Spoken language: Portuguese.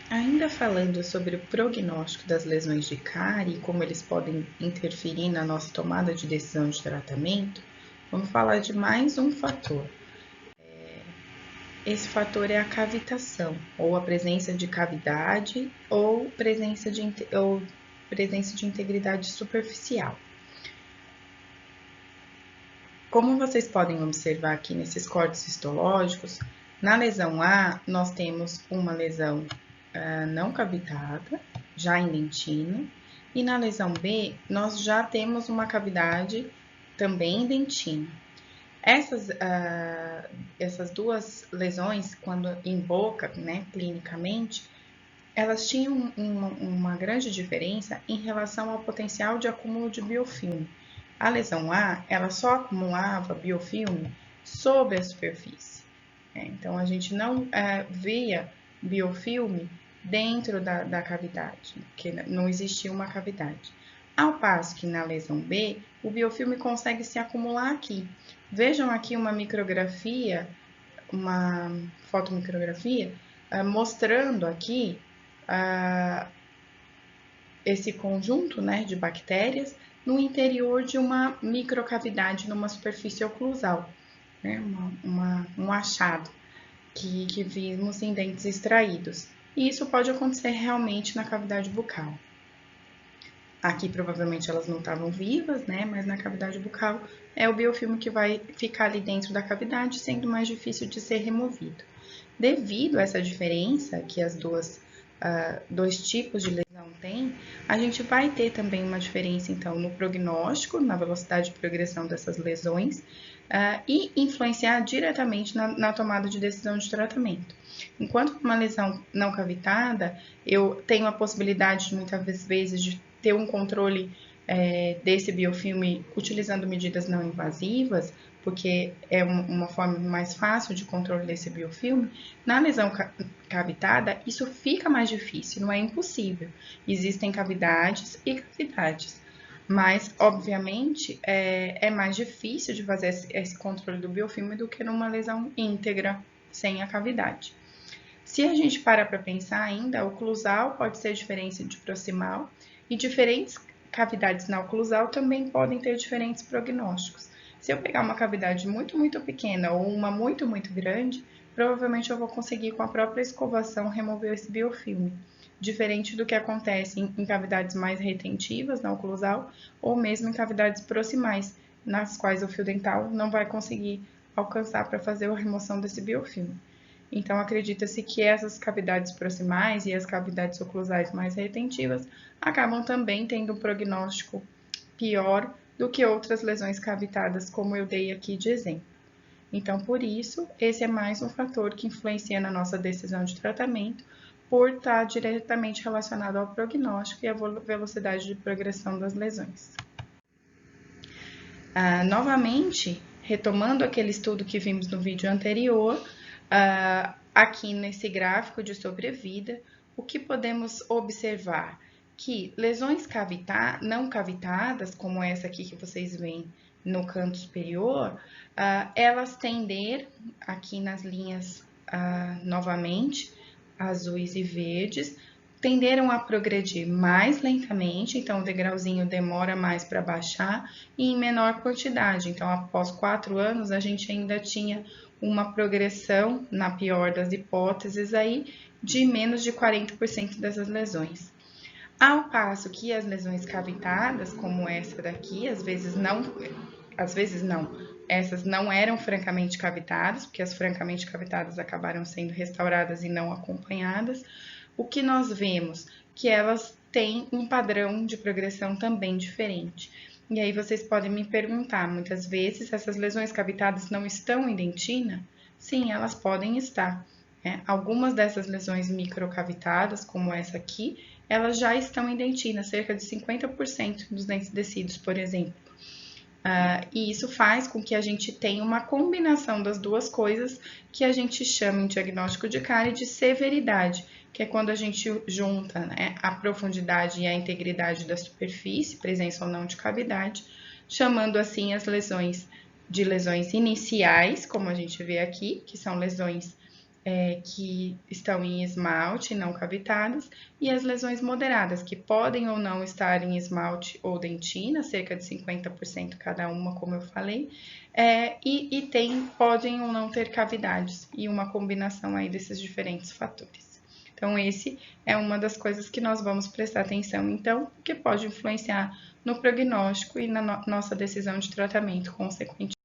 Ainda falando sobre o prognóstico das lesões de cárie e como eles podem interferir na nossa tomada de decisão de tratamento, vamos falar de mais um fator. Esse fator é a cavitação, ou a presença de cavidade ou presença de integridade superficial. Como vocês podem observar aqui nesses cortes histológicos, na lesão A, nós temos uma lesão não cavitada, já em dentina, e na lesão B, nós já temos uma cavidade também em dentina. Essas duas lesões, quando em boca, né, clinicamente, elas tinham uma grande diferença em relação ao potencial de acúmulo de biofilme. A lesão A, ela só acumulava biofilme sobre a superfície. Então, a gente não via biofilme dentro da cavidade, porque não existia uma cavidade. Ao passo que na lesão B, o biofilme consegue se acumular aqui. Vejam aqui uma micrografia, uma fotomicrografia, mostrando aqui esse conjunto, né, de bactérias no interior de uma microcavidade numa superfície oclusal, né, um achado que vimos em dentes extraídos. E isso pode acontecer realmente na cavidade bucal. Aqui provavelmente elas não estavam vivas, né? Mas na cavidade bucal é o biofilme que vai ficar ali dentro da cavidade, sendo mais difícil de ser removido. Devido a essa diferença que as dois tipos de lesão têm, a gente vai ter também uma diferença, então, no prognóstico, na velocidade de progressão dessas lesões, e influenciar diretamente na tomada de decisão de tratamento. Enquanto uma lesão não cavitada, eu tenho a possibilidade, muitas vezes, de ter um controle desse biofilme utilizando medidas não invasivas, porque é uma forma mais fácil de controle desse biofilme. Na lesão cavitada, isso fica mais difícil, não é impossível. Existem cavidades e cavidades, mas, obviamente, é mais difícil de fazer esse controle do biofilme do que numa lesão íntegra, sem a cavidade. Se a gente parar para pensar ainda, a oclusal pode ser diferente de proximal e diferentes cavidades na oclusal também podem ter diferentes prognósticos. Se eu pegar uma cavidade muito, muito pequena ou uma muito, muito grande, provavelmente eu vou conseguir com a própria escovação remover esse biofilme, diferente do que acontece em cavidades mais retentivas na oclusal ou mesmo em cavidades proximais, nas quais o fio dental não vai conseguir alcançar para fazer a remoção desse biofilme. Então, acredita-se que essas cavidades proximais e as cavidades oclusais mais retentivas acabam também tendo um prognóstico pior do que outras lesões cavitadas, como eu dei aqui de exemplo. Então, por isso, esse é mais um fator que influencia na nossa decisão de tratamento, por estar diretamente relacionado ao prognóstico e à velocidade de progressão das lesões. Novamente, retomando aquele estudo que vimos no vídeo anterior, aqui nesse gráfico de sobrevida, o que podemos observar? Que lesões não cavitadas, como essa aqui que vocês veem no canto superior, elas tendem, aqui nas linhas novamente, azuis e verdes, tenderam a progredir mais lentamente, então o degrauzinho demora mais para baixar e em menor quantidade. Então, após 4 anos, a gente ainda tinha uma progressão, na pior das hipóteses, aí, de menos de 40% dessas lesões. Ao passo que as lesões cavitadas, como essa daqui, às vezes não, essas não eram francamente cavitadas, porque as francamente cavitadas acabaram sendo restauradas e não acompanhadas. O que nós vemos? Que elas têm um padrão de progressão também diferente. E aí vocês podem me perguntar, muitas vezes, essas lesões cavitadas não estão em dentina? Sim, elas podem estar. Algumas dessas lesões microcavitadas, como essa aqui, elas já estão em dentina, cerca de 50% dos dentes descidos, por exemplo. E isso faz com que a gente tenha uma combinação das duas coisas que a gente chama em diagnóstico de cárie de severidade, que é quando a gente junta, né, a profundidade e a integridade da superfície, presença ou não de cavidade, chamando assim as lesões de lesões iniciais, como a gente vê aqui, que são lesões que estão em esmalte, não cavitadas, e as lesões moderadas, que podem ou não estar em esmalte ou dentina, cerca de 50% cada uma, como eu falei, e podem ou não ter cavidades, e uma combinação aí desses diferentes fatores. Então, esse é uma das coisas que nós vamos prestar atenção, então, que pode influenciar no prognóstico e na nossa decisão de tratamento consequente.